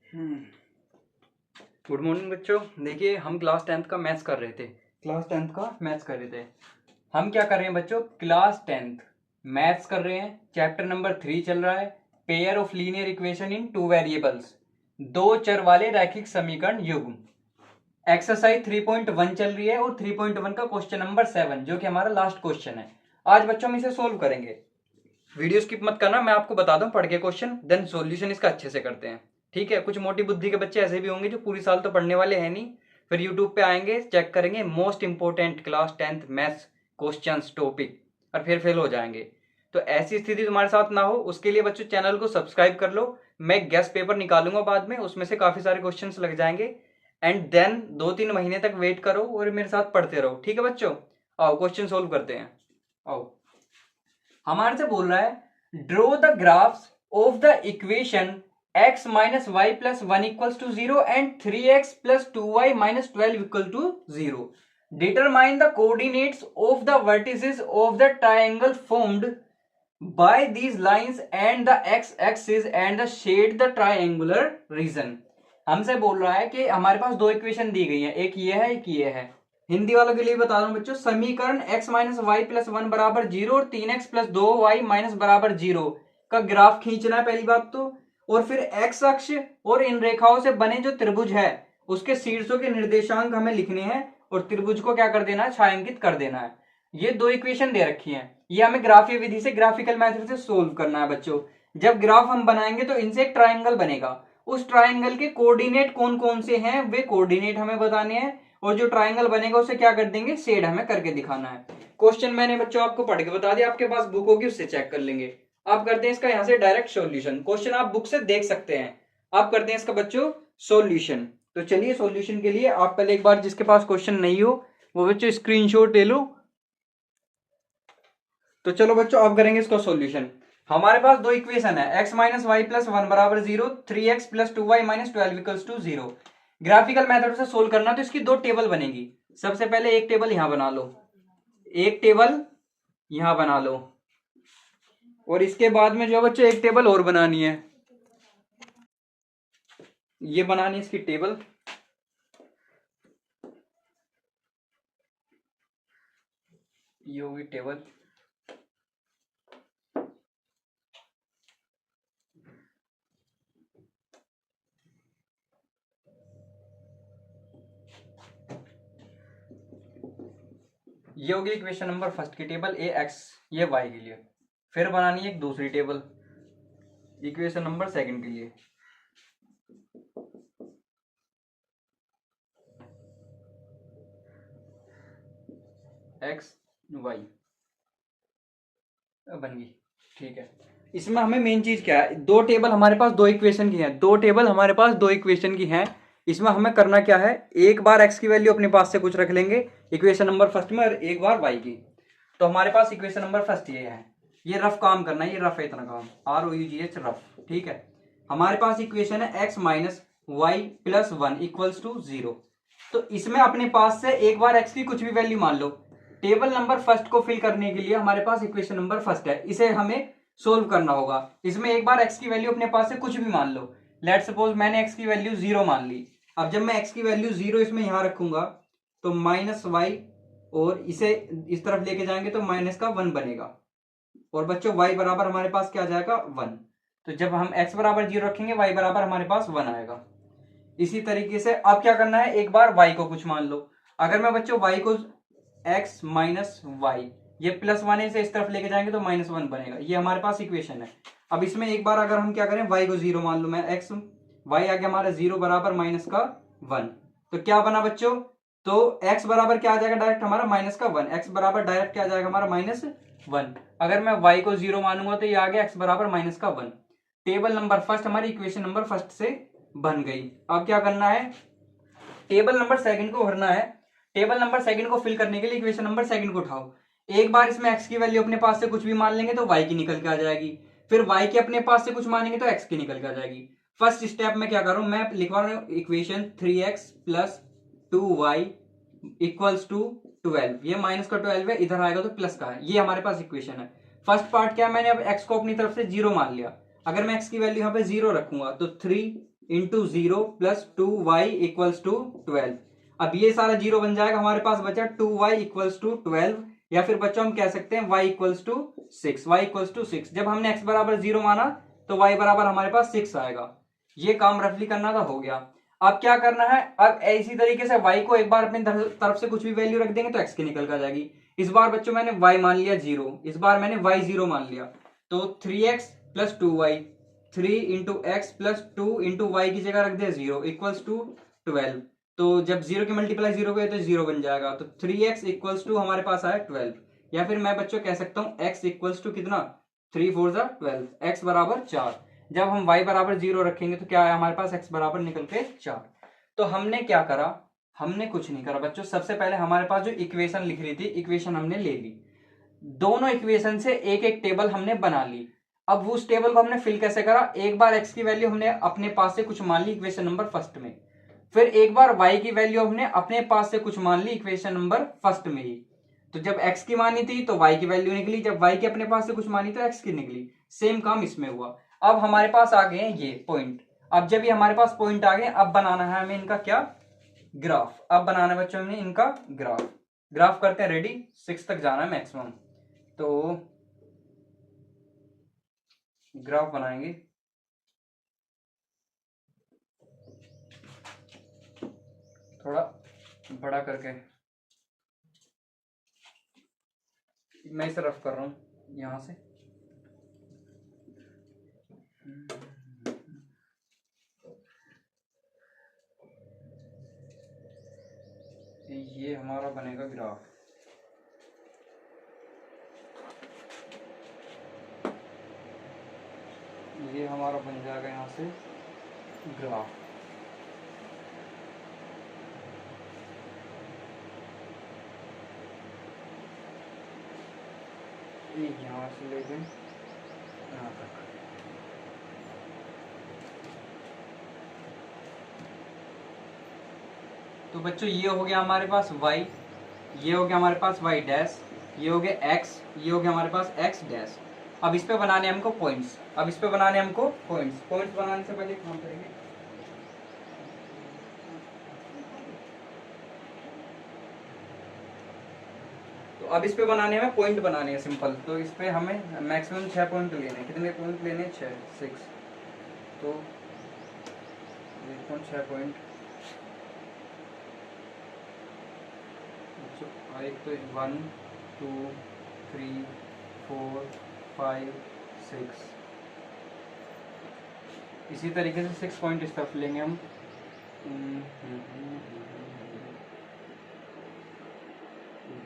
Good morning बच्चों। देखिए हम क्लास 10th का मैथ्स कर रहे थे। हम क्या कर रहे हैं बच्चों? क्लास 10th मैथ्स कर रहे हैं। चैप्टर नंबर 3 चल रहा है, pair of linear equation in two variables, दो चर वाले रैखिक समीकरण युग्म। एक्सरसाइज 3.1 चल रही है और 3.1 का क्वेश्चन नंबर 7 जो कि हमारा लास्ट क्वेश्चन है। आज बच्चों हम इसे सोल्व करेंगे। वीडियो स्किप मत करना, मैं आपको बता दूं पढ़ के क्वेश्चन, देन सॉल्यूशन इसका अच्छे से करते हैं। ठीक है, कुछ मोटी बुद्धि के बच्चे ऐसे भी होंगे जो पूरी साल तो पढ़ने वाले हैं नहीं, फिर यूट्यूब पे आएंगे, चेक करेंगे most important class 10th maths questions topic और फिर फेल हो जाएंगे। तो ऐसी स्थिति तुम्हारे साथ ना हो, उसके लिए बच्चों चैनल को सब्सक्राइब कर लो। मैं गेस्ट पेपर निकालूंगा बाद में, उसमें से काफी सारे क्वेश्चन लग जाएंगे एंड देन 2-3 महीने तक वेट करो और मेरे साथ पढ़ते रहो। ठीक है बच्चों, आओ क्वेश्चन सोल्व करते हैं। आओ, हमारे से बोल रहा है draw the graphs of the equation x minus y plus 1 equals to 0 and 3x plus 2y minus 12 equal to 0. Determine the coordinates of the vertices of the triangle formed by these lines and the x-axis and the shade the triangular region. हमसे बोल रहा है कि हमारे पास दो equation दी गई है, एक ये है एक ये है। हिंदी वालों के लिए बता रहा हूं बच्चों, समीकरण x माइनस वाई प्लस 1 बराबर 0 और 3x प्लस 2y माइनस बराबर 0 का ग्राफ खींचना है पहली बात तो, और फिर x अक्ष और इन रेखाओं से बने जो त्रिभुज है उसके शीर्षों के निर्देशांक हमें लिखने हैं और त्रिभुज को क्या कर देना है? छायांकित कर देना है। ये दो इक्वेशन दे रखी हैं, ये हमें ग्राफीय विधि से, ग्राफिकल मेथड से सोल्व करना है बच्चों। जब ग्राफ हम बनाएंगे तो इनसे एक ट्राइंगल बनेगा, उस ट्राइंगल के कोऑर्डिनेट कौन कौन से हैं वे कोऑर्डिनेट हमें बताने हैं, और जो ट्राइंगल बनेगा उसे क्या कर देंगे? शेड हमें करके दिखाना है। क्वेश्चन मैंने बच्चों आपको पढ़ के बता दिया, आपके पास बुक होगी उससे चेक कर लेंगे। आप करते हैं इसका यहां से डायरेक्ट सॉल्यूशन। क्वेश्चन आप बुक से देख सकते हैं, आप करते हैं इसका बच्चों सॉल्यूशन। तो चलिए सॉल्यूशन के लिए आप पहले एक बार जिसके पास क्वेश्चन नहीं हो वो बच्चों स्क्रीनशॉट ले लो। तो चलो बच्चों आप करेंगे इसका सॉल्यूशन। हमारे पास दो इक्वेशन है, x माइनस वाई प्लस 1 बराबर 0, 3x plus 2y minus 12 equals to 0। Graphical method से सोल्व करना तो इसकी दो टेबल बनेगी। सबसे पहले एक टेबल यहां बना लो, एक टेबल यहां बना लो, और इसके बाद में जो है बच्चों एक टेबल और बनानी है, ये बनानी है इसकी टेबल। ये होगी टेबल। ये होगी इक्वेशन नंबर फर्स्ट की टेबल ए एक्स, ये वाई के लिए। फिर बनानी है एक दूसरी टेबल इक्वेशन नंबर सेकंड के लिए। एक्स वाई बन गई। ठीक है, इसमें हमें मेन चीज क्या है? दो टेबल हमारे पास दो इक्वेशन की है, दो टेबल हमारे पास दो इक्वेशन की है। इसमें हमें करना क्या है? एक बार एक्स की वैल्यू अपने पास से कुछ रख लेंगे इक्वेशन नंबर फर्स्ट में, और एक बार वाई की। तो हमारे पास इक्वेशन नंबर फर्स्ट ये है, ये रफ काम करना है, ये रफ है इतना काम, ROUGH रफ। ठीक है, हमारे पास इक्वेशन है x minus y plus 1 equals to 0। तो इसमें अपने पास से एक बार x की कुछ भी वैल्यू मान लो। टेबल नंबर फर्स्ट को फिल करने के लिए हमारे पास इक्वेशन नंबर फर्स्ट है, इसे हमें सोल्व करना होगा। इसमें एक बार x की वैल्यू अपने पास से कुछ भी मान लो। लेट सपोज मैंने x की वैल्यू 0 मान ली। अब जब मैं x की वैल्यू 0 इसमें यहां रखूंगा तो माइनस वाई, और इसे इस तरफ लेके जाएंगे तो माइनस का 1 बनेगा, और बच्चों y बराबर हमारे पास क्या आ जाएगा? 1। तो जब हम x बराबर 0 रखेंगे y बराबर हमारे पास 1 आएगा। इसी तरीके से अब क्या करना है? एक बार y को कुछ मान लो। अगर मैं बच्चों y को x माइनस वाई, ये प्लस 1 है, इसे इस तरफ लेके जाएंगे तो माइनस 1 बनेगा। ये हमारे पास इक्वेशन है। अब इसमें एक बार अगर हम क्या करें, y को 0 मान लो, मैं x, y आ गया हमारा 0 बराबर माइनस का 1। तो क्या बना बच्चों? तो x बराबर क्या आ जाएगा? डायरेक्ट हमारा माइनस का 1। x बराबर डायरेक्ट क्या आ जाएगा हमारा? माइनस 1। अगर मैं y को 0 मानूंगा तो ये आ गया x बराबर माइनस का 1। टेबल नंबर फर्स्ट हमारी इक्वेशन नंबर फर्स्ट से बन गई। अब क्या करना है? टेबल नंबर सेकंड को भरना है। टेबल नंबर सेकंड को फिल करने के लिए इक्वेशन नंबर सेकंड को उठाओ। एक बार इसमें x की वैल्यू अपने पास से कुछ भी मान लेंगे तो y की निकल के आ जाएगी, फिर y के अपने पास से कुछ मानेंगे तो x की निकल के आ जाएगी। फर्स्ट स्टेप में क्या कर रहा हूं मैं? लिखवा रहा हूं equation 3x plus 2y equals to 12। ये माइनस का 12 है, इधर आएगा तो प्लस का है। ये हमारे पास इक्वेशन है। फर्स्ट पार्ट क्या है? मैंने अब x को अपनी तरफ से 0 मान लिया। अगर मैं x की वैल्यू यहाँ पे 0 रखूंगा तो 3 into 0 plus 2y equals to 12। अब ये सारा जीरो बन जाएगा, हमारे पास बचा 2y इक्वल्स टू 12, या फिर बच्चों हम कह सकते हैं y equals to 6। y equals to 6 जब हमने x बराबर 0 माना तो y बराबर हमारे पास 6 आएगा। ये काम रफली करना था, हो गया। अब क्या करना है, अब इसी तरीके से y को एक बार अपनी तरफ से कुछ भी वैल्यू रख देंगे तो x की निकल कर जाएगी। इस बार बच्चों मैंने y मान लिया 0, इस बार मैंने y 0 मान लिया, तो 3x plus 2y, 3 into x plus 2 into y की जगह रख दिया 0 इक्वल्स टू 12। तो जब 0 की मल्टीप्लाई 0 को तो 0 बन जाएगा, तो 3x इक्वल्स टू हमारे पास आया 12। या फिर मैं बच्चों कह सकता हूं x इक्वल्स टू कितना, 3 4 12, x बराबर 4। जब हम y बराबर 0 रखेंगे तो क्या आया हमारे पास, x बराबर निकल के 4। तो हमने क्या करा, हमने कुछ नहीं करा बच्चों। सबसे पहले हमारे पास जो इक्वेशन लिख रही थी, इक्वेशन हमने ले ली, दोनों इक्वेशन से एक एक टेबल हमने बना ली। अब उस टेबल को हमने फिल कैसे करा, एक बार x की वैल्यू हमने अपने पास से कुछ मान ली इक्वेशन नंबर फर्स्ट में, फिर एक बार y की वैल्यू हमने अपने पास से कुछ मान ली इक्वेशन नंबर फर्स्ट में ही। तो जब x की मानी थी तो y की वैल्यू निकली, जब y के अपने पास से कुछ मानी तो x की निकली। सेम काम इसमें हुआ। अब हमारे पास आ गए ये पॉइंट। अब जब ये हमारे पास पॉइंट आ गए, अब बनाना है हमें इनका क्या, ग्राफ। अब बनाना है बच्चों में इनका ग्राफ। ग्राफ करते हैं, रेडी, 6 तक जाना है मैक्सिमम। तो ग्राफ बनाएंगे, थोड़ा बड़ा करके, मैं इसे रफ कर रहा हूं यहां से। ये हमारा बनेगा ग्राफ। ये हमारा बन जाएगा यहाँ से ग्राफ। यहाँ से लेके यहाँ तक। तो बच्चों ये हो गया हमारे पास y, ये हो गया हमारे पास y डैश, ये हो गया x, ये हो गया हमारे पास x डैश। अब इस पे बनाने हमको पॉइंट्स, अब इस पे बनाने हमको पॉइंट्स। पॉइंट्स बनाने से पहले काम करेंगे, तो अब इस पे बनाने हमें पॉइंट बनाने हैं सिंपल। तो इस पे हमें मैक्सिमम 6 पॉइंट लेने हैं। कितने पॉइंट लेने हैं, 6। तो देखो 6 पॉइंट, एक तो 1 2 3 4 5 6, इसी तरीके से 6 पॉइंट इस तरफ लेंगे हम।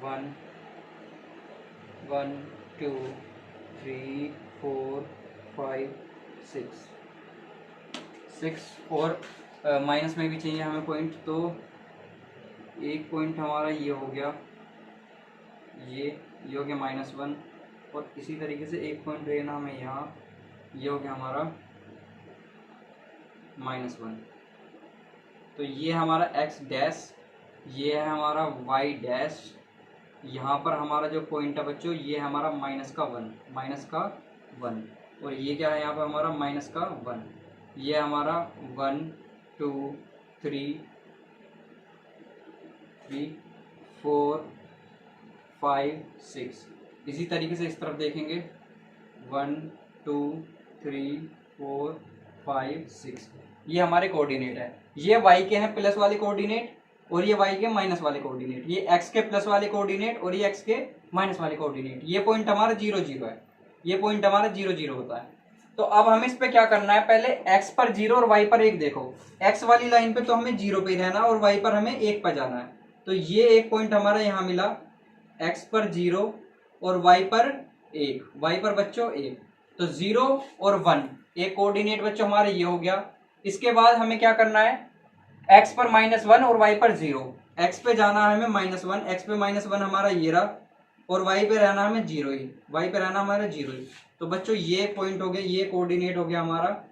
1 1 2 3 4 5 6 और माइनस में भी चाहिए हमें पॉइंट। तो एक पॉइंट हमारा ये हो गया, ये हो गया -1, और इसी तरीके से एक पॉइंट लेना हमें यहाँ, ये हो गया हमारा -1। तो ये हमारा x डैश, ये है हमारा y डैश। यहाँ पर हमारा जो पॉइंट है बच्चों, ये हमारा -1, और ये क्या है यहाँ पर हमारा -1। ये हमारा 1 2 3 4 5 6। इसी तरीके से इस तरफ देखेंगे, 1 2 3 4 5 6। ये हमारे कोऑर्डिनेट है। ये y के हैं प्लस वाले कोऑर्डिनेट, और ये y के माइनस वाले कोऑर्डिनेट। ये x के प्लस वाले कोऑर्डिनेट और ये x के माइनस वाले कोऑर्डिनेट। ये पॉइंट हमारा 0 0 है, ये पॉइंट हमारा 0 0 होता है। तो अब हमें इस पे क्या करना है, पहले x पर 0 और y पर 1 देखो। x वाली लाइन पे तो हमें 0 पे ही रहना, और y पर हमें 1 पर जाना है। तो ये एक पॉइंट हमारा यहाँ मिला, x पर 0 और y पर 1, y पर बच्चों 1। तो 0 और 1 एक कोऑर्डिनेट बच्चों हमारे ये हो गया। इसके बाद हमें क्या करना है, x पर -1 और y पर 0। x पे जाना है हमें -1, x पे -1 हमारा ये रहा, और y पे रहना हमें 0 ही, y पे रहना हमारा 0 ही। तो बच्चों ये पॉइंट हो गया, ये कोऑर्डिनेट हो गया हमारा।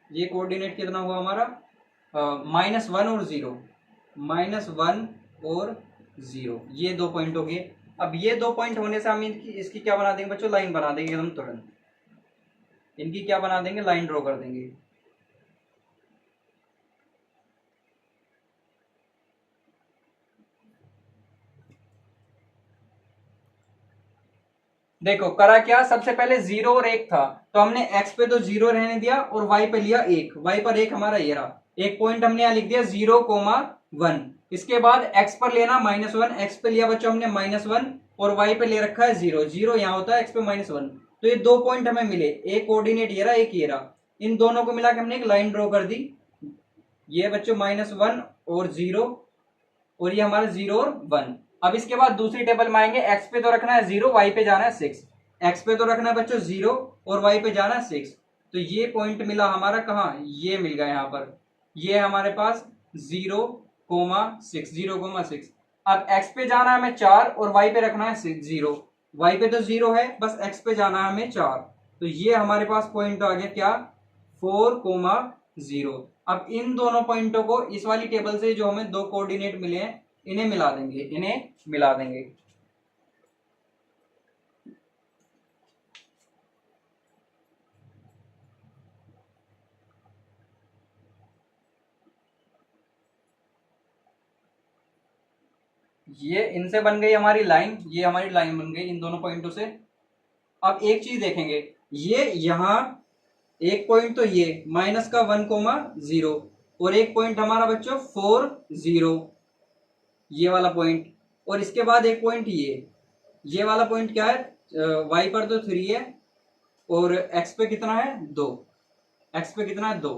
ये कोऑर्डिनेट कितना हुआ हमारा, -1 और 0, -1 और 0, ये 2 पॉइंट हो गए। अब ये 2 पॉइंट होने से हम इसकी क्या बना देंगे बच्चों, लाइन बना देंगे एकदम तुरंत। इनकी क्या बना देंगे, लाइन ड्रॉ कर देंगे। देखो करा क्या, सबसे पहले 0 और 1 था, तो हमने x पे तो 0 रहने दिया और y पे लिया 1, y पर 1 हमारा ये रहा, एक पॉइंट हमने यहाँ लिख दिया 0,1। इसके बाद x पर लेना -1, x पे लिया बच्चों हमने -1 और y पे ले रखा है 0, 0 यहाँ होता है x पे -1, तो ये 2 पॉइंट हमें मिले, एक कोऑर्डिनेट ये रहा, एक ये रहा, इन दोनों को मिला के हमने एक लाइन ड्रॉ कर दी, ये बच्चों -1 और 0 और ये हमारा 0 और 1। अब इसके बाद दूसरी टेबल में आएंगे, x पे तो रखना है 0, y पे जाना है 6, x पे तो रखना है बच्चों 0 और y पे जाना है 6, तो ये पॉइंट मिला हमारा कहाँ, ये मिल गया यहाँ पर, ये हमारे पास 0,6, 0,6। अब x पे जाना है हमें 4 और y पे रखना है 0, y पे तो 0 है, बस x पे जाना है हमें 4, तो ये हमारे पास पॉइंट आ गया क्या, 4,0। अब इन दोनों पॉइंटों को इस वाली टेबल से जो हमें दो कोऑर्डिनेट मिले हैं इन्हें मिला देंगे, ये इनसे बन गई हमारी लाइन, ये हमारी लाइन बन गई इन दोनों पॉइंटों से। अब एक चीज देखेंगे, ये यहां एक पॉइंट तो ये -1,0 और एक पॉइंट हमारा बच्चों 4,0, ये वाला पॉइंट, और इसके बाद एक पॉइंट ये वाला पॉइंट क्या है, y पर तो 3 है और x पे कितना है 2, x पे कितना है 2,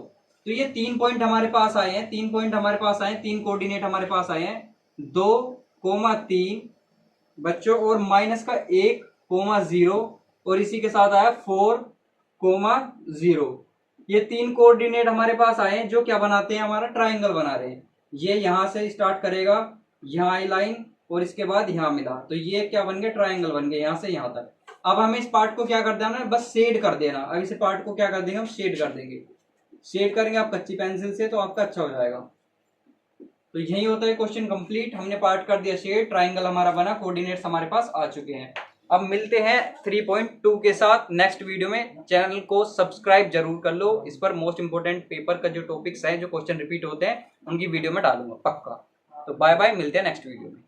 तो ये 3 पॉइंट हमारे पास आए हैं, 3 पॉइंट हमारे पास आए हैं, 3 कोऑर्डिनेट हमारे पास आए हैं, 2,3 बच्चों और -1,0 और इसी के साथ आया 4,0। ये 3 कोऑर्डिनेट हमारे पास आए हैं जो क्या बनाते हैं, हमारा ट्राइंगल बना रहे हैं। ये यहां से स्टार्ट करेगा, यहाँ आई लाइन और इसके बाद यहाँ मिला, तो ये क्या बन गया, ट्राइंगल बन गया यहां से यहां तक। अब हमें इस पार्ट को क्या कर देना है, बस शेड कर देना। अब इस पार्ट को क्या कर देंगे, हम शेड कर देंगे, शेड करेंगे आप कच्ची पेंसिल से तो आपका अच्छा हो जाएगा। तो यही होता है क्वेश्चन कंप्लीट, हमने पार्ट कर दिया शेड, ट्राइंगल हमारा बना, कोऑर्डिनेट्स हमारे पास आ चुके हैं। अब मिलते हैं 3.2 के साथ नेक्स्ट वीडियो में। चैनल को सब्सक्राइब जरूर कर लो, इस पर मोस्ट इंपोर्टेंट पेपर का जो टॉपिक्स है, जो क्वेश्चन रिपीट होते हैं, उनकी वीडियो में डालूंगा पक्का। तो बाय बाय, मिलते हैं नेक्स्ट वीडियो में।